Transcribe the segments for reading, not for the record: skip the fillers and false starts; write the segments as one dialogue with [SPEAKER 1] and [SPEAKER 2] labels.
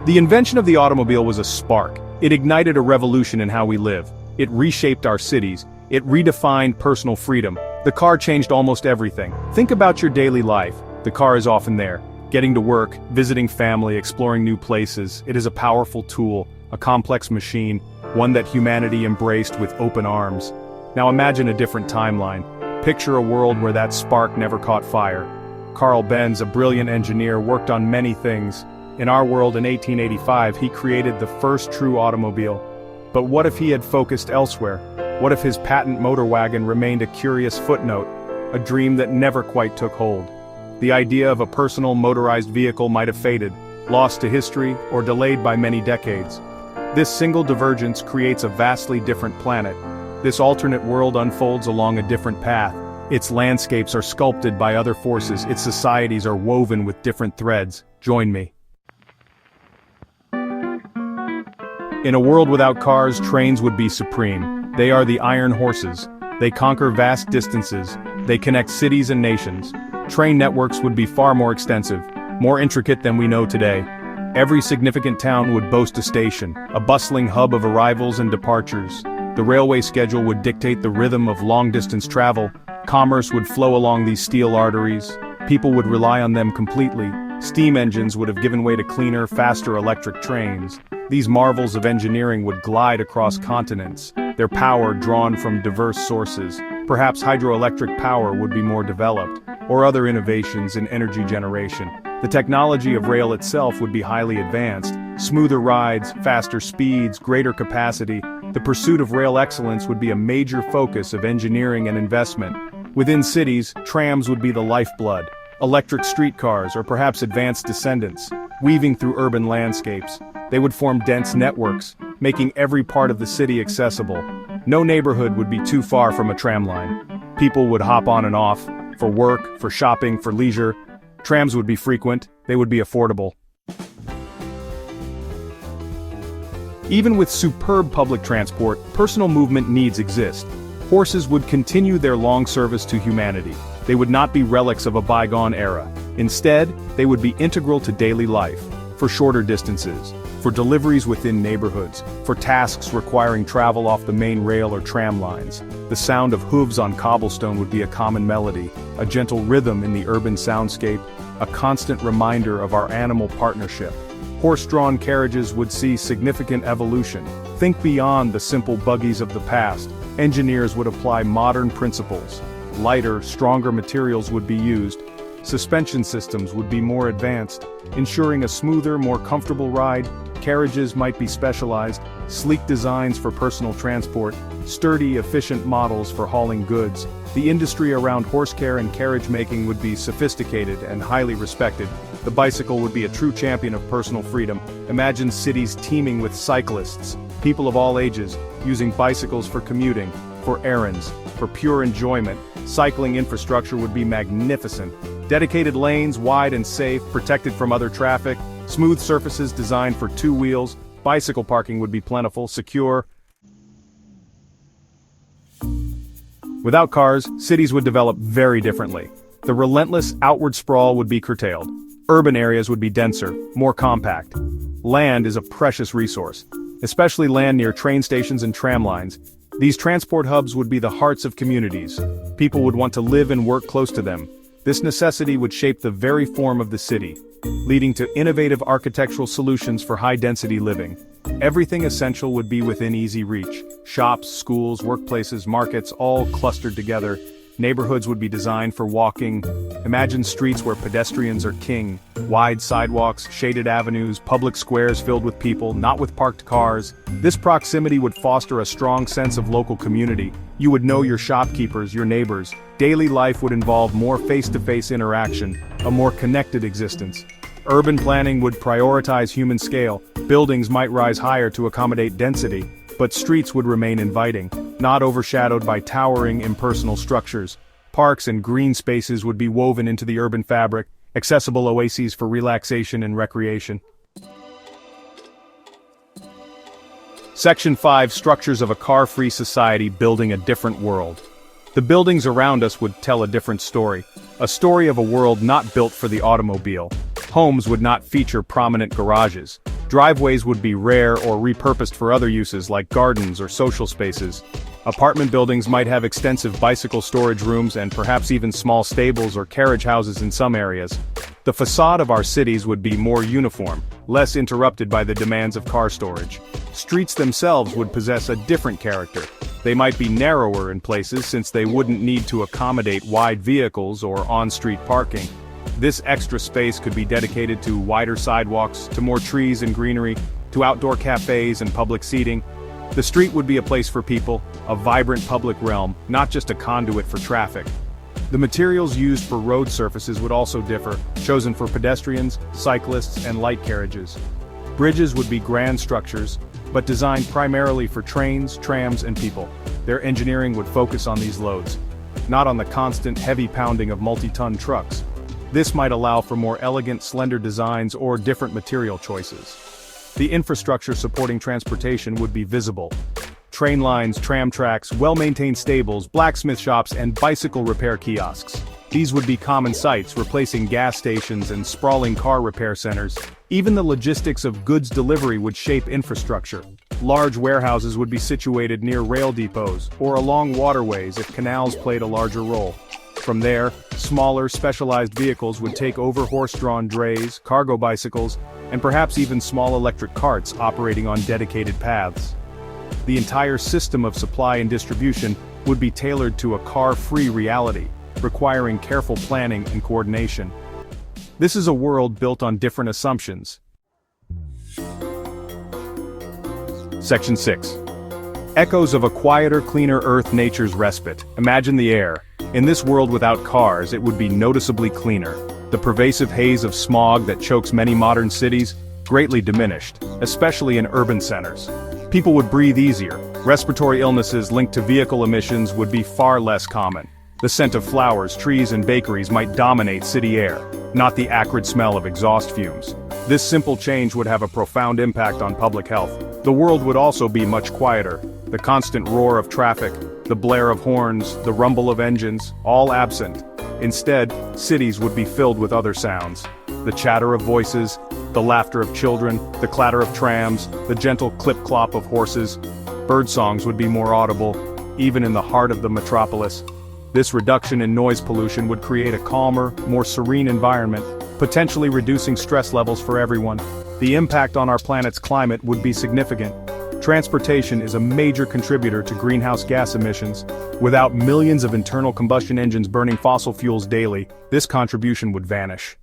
[SPEAKER 1] The invention of the automobile was a spark. It ignited a revolution in how we live. It reshaped our cities. It redefined personal freedom. The car changed almost everything. Think about your daily life. The car is often there. Getting to work, visiting family, exploring new places. It is a powerful tool, a complex machine, one that humanity embraced with open arms. Now imagine a different timeline. Picture a world where that spark never caught fire. Karl Benz, a brilliant engineer, worked on many things. In our world in 1885, he created the first true automobile. But what if he had focused elsewhere? What if his patent motor wagon remained a curious footnote, a dream that never quite took hold? The idea of a personal motorized vehicle might have faded, lost to history, or delayed by many decades. This single divergence creates a vastly different planet. This alternate world unfolds along a different path. Its landscapes are sculpted by other forces, its societies are woven with different threads. Join me. In a world without cars, trains would be supreme. They are the iron horses. They conquer vast distances. They connect cities and nations. Train networks would be far more extensive, more intricate than we know today. Every significant town would boast a station, a bustling hub of arrivals and departures. The railway schedule would dictate the rhythm of long-distance travel. Commerce would flow along these steel arteries. People would rely on them completely. Steam engines would have given way to cleaner, faster electric trains. These marvels of engineering would glide across continents, their power drawn from diverse sources. Perhaps hydroelectric power would be more developed, or other innovations in energy generation. The technology of rail itself would be highly advanced. Smoother rides, faster speeds, greater capacity. The pursuit of rail excellence would be a major focus of engineering and investment. Within cities, trams would be the lifeblood. Electric streetcars, or perhaps advanced descendants, weaving through urban landscapes. They would form dense networks, making every part of the city accessible. No neighborhood would be too far from a tram line. People would hop on and off, for work, for shopping, for leisure. Trams would be frequent, they would be affordable. Even with superb public transport, personal movement needs exist. Horses would continue their long service to humanity. They would not be relics of a bygone era. Instead, they would be integral to daily life, for shorter distances, for deliveries within neighborhoods, for tasks requiring travel off the main rail or tram lines. The sound of hooves on cobblestone would be a common melody, a gentle rhythm in the urban soundscape, a constant reminder of our animal partnership. Horse-drawn carriages would see significant evolution. Think beyond the simple buggies of the past. Engineers would apply modern principles. Lighter, stronger materials would be used. Suspension systems would be more advanced, ensuring a smoother, more comfortable ride. Carriages might be specialized, sleek designs for personal transport, sturdy, efficient models for hauling goods. The industry around horse care and carriage making would be sophisticated and highly respected. The bicycle would be a true champion of personal freedom. Imagine cities teeming with cyclists, people of all ages, using bicycles for commuting, for errands, for pure enjoyment. Cycling infrastructure would be magnificent. Dedicated lanes, wide and safe, protected from other traffic, smooth surfaces designed for two wheels. Bicycle parking would be plentiful, secure. Without cars, cities would develop very differently. The relentless outward sprawl would be curtailed. Urban areas would be denser, more compact. Land is a precious resource, especially land near train stations and tram lines. These transport hubs would be the hearts of communities. People would want to live and work close to them. This necessity would shape the very form of the city, leading to innovative architectural solutions for high-density living. Everything essential would be within easy reach. Shops, schools, workplaces, markets, all clustered together. Neighborhoods would be designed for walking. Imagine streets where pedestrians are king. Wide sidewalks, shaded avenues, public squares filled with people, not with parked cars. This proximity would foster a strong sense of local community. You would know your shopkeepers, your neighbors. Daily life would involve more face-to-face interaction, a more connected existence. Urban planning would prioritize human scale. Buildings might rise higher to accommodate density, but streets would remain inviting, not overshadowed by towering, impersonal structures. Parks and green spaces would be woven into the urban fabric, accessible oases for relaxation and recreation. Section 5: Structures of a Car-Free Society Building a Different World. The buildings around us would tell a different story, a story of a world not built for the automobile. Homes would not feature prominent garages. Driveways would be rare or repurposed for other uses like gardens or social spaces. Apartment buildings might have extensive bicycle storage rooms and perhaps even small stables or carriage houses in some areas. The facade of our cities would be more uniform, less interrupted by the demands of car storage. Streets themselves would possess a different character. They might be narrower in places since they wouldn't need to accommodate wide vehicles or on-street parking. This extra space could be dedicated to wider sidewalks, to more trees and greenery, to outdoor cafes and public seating. The street would be a place for people, a vibrant public realm, not just a conduit for traffic. The materials used for road surfaces would also differ, chosen for pedestrians, cyclists, and light carriages. Bridges would be grand structures, but designed primarily for trains, trams, and people. Their engineering would focus on these loads, not on the constant heavy pounding of multi-ton trucks. This might allow for more elegant, slender designs or different material choices. The infrastructure supporting transportation would be visible. Train lines, tram tracks, well-maintained stables, blacksmith shops, and bicycle repair kiosks. These would be common sights, replacing gas stations and sprawling car repair centers. Even the logistics of goods delivery would shape infrastructure. Large warehouses would be situated near rail depots or along waterways if canals played a larger role. From there, smaller, specialized vehicles would take over horse-drawn drays, cargo bicycles, and perhaps even small electric carts operating on dedicated paths. The entire system of supply and distribution would be tailored to a car-free reality, requiring careful planning and coordination. This is a world built on different assumptions. Section 6. Echoes of a quieter, cleaner Earth. Nature's respite. Imagine the air. In this world without cars, it would be noticeably cleaner. The pervasive haze of smog that chokes many modern cities, greatly diminished, especially in urban centers. People would breathe easier. Respiratory illnesses linked to vehicle emissions would be far less common. The scent of flowers, trees, and bakeries might dominate city air, not the acrid smell of exhaust fumes. This simple change would have a profound impact on public health. The world would also be much quieter. The constant roar of traffic, the blare of horns, the rumble of engines, all absent. Instead, cities would be filled with other sounds. The chatter of voices, the laughter of children, the clatter of trams, the gentle clip-clop of horses. Birdsongs would be more audible, even in the heart of the metropolis. This reduction in noise pollution would create a calmer, more serene environment, potentially reducing stress levels for everyone. The impact on our planet's climate would be significant. Transportation is a major contributor to greenhouse gas emissions. Without millions of internal combustion engines burning fossil fuels daily, this contribution would vanish.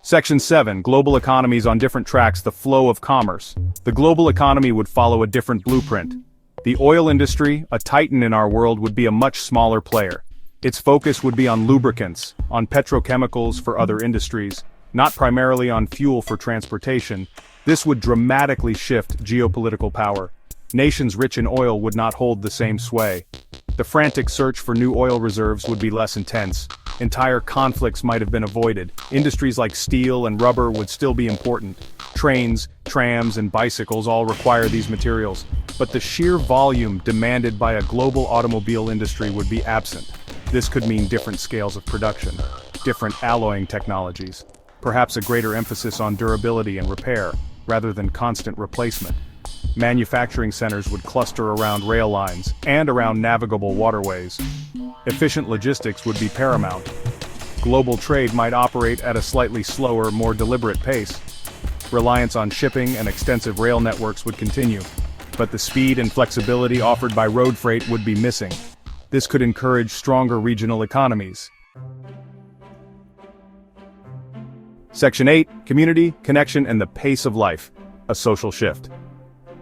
[SPEAKER 1] Section 7. Global economies on different tracks. The flow of commerce. The global economy would follow a different blueprint. The oil industry, a titan in our world, would be a much smaller player. Its focus would be on lubricants, on petrochemicals for other industries, not primarily on fuel for transportation. This would dramatically shift geopolitical power. Nations rich in oil would not hold the same sway. The frantic search for new oil reserves would be less intense. Entire conflicts might have been avoided. Industries like steel and rubber would still be important. Trains, trams, and bicycles all require these materials. But the sheer volume demanded by a global automobile industry would be absent. This could mean different scales of production, different alloying technologies, perhaps a greater emphasis on durability and repair, rather than constant replacement. Manufacturing centers would cluster around rail lines and around navigable waterways. Efficient logistics would be paramount. Global trade might operate at a slightly slower, more deliberate pace. Reliance on shipping and extensive rail networks would continue, but the speed and flexibility offered by road freight would be missing. This could encourage stronger regional economies. Section 8. Community, connection, and the pace of life. A social shift.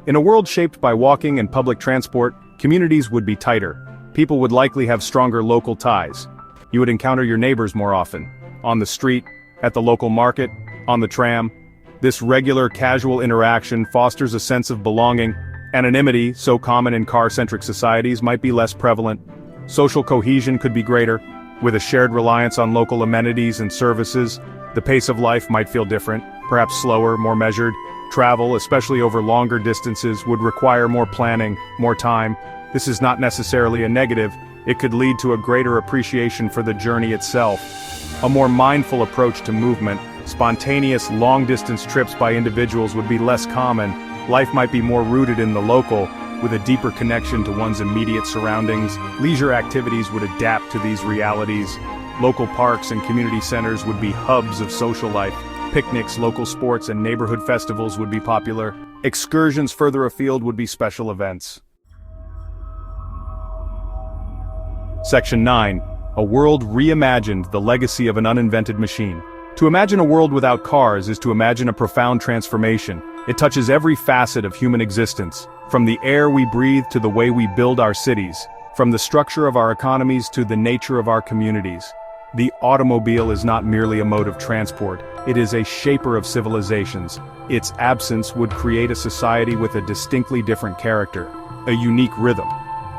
[SPEAKER 1] In a world shaped by walking and public transport, communities would be tighter. People would likely have stronger local ties. You would encounter your neighbors more often. On the street, at the local market, on the tram. This regular, casual interaction fosters a sense of belonging. Anonymity, so common in car-centric societies, might be less prevalent. Social cohesion could be greater. With a shared reliance on local amenities and services, the pace of life might feel different, perhaps slower, more measured. Travel, especially over longer distances, would require more planning, more time. This is not necessarily a negative. It could lead to a greater appreciation for the journey itself. A more mindful approach to movement, Spontaneous, long-distance trips by individuals would be less common. Life might be more rooted in the local, with a deeper connection to one's immediate surroundings. Leisure activities would adapt to these realities. Local parks and community centers would be hubs of social life. Picnics, local sports, and neighborhood festivals would be popular. Excursions further afield would be special events. Section 9. A world reimagined, the legacy of an uninvented machine. To imagine a world without cars is to imagine a profound transformation. It touches every facet of human existence, from the air we breathe to the way we build our cities, from the structure of our economies to the nature of our communities. The automobile is not merely a mode of transport, it is a shaper of civilizations. Its absence would create a society with a distinctly different character, a unique rhythm,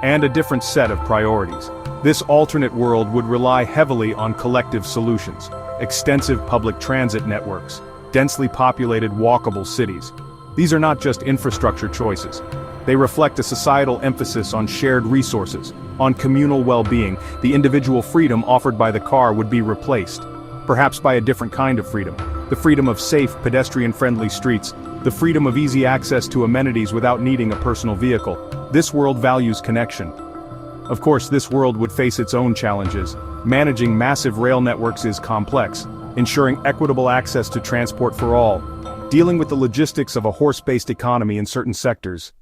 [SPEAKER 1] and a different set of priorities. This alternate world would rely heavily on collective solutions, extensive public transit networks, densely populated walkable cities. These are not just infrastructure choices. They reflect a societal emphasis on shared resources, on communal well-being. The individual freedom offered by the car would be replaced, perhaps by a different kind of freedom. The freedom of safe, pedestrian-friendly streets, the freedom of easy access to amenities without needing a personal vehicle. This world values connection. Of course, this world would face its own challenges. Managing massive rail networks is complex, ensuring equitable access to transport for all, dealing with the logistics of a horse-based economy in certain sectors.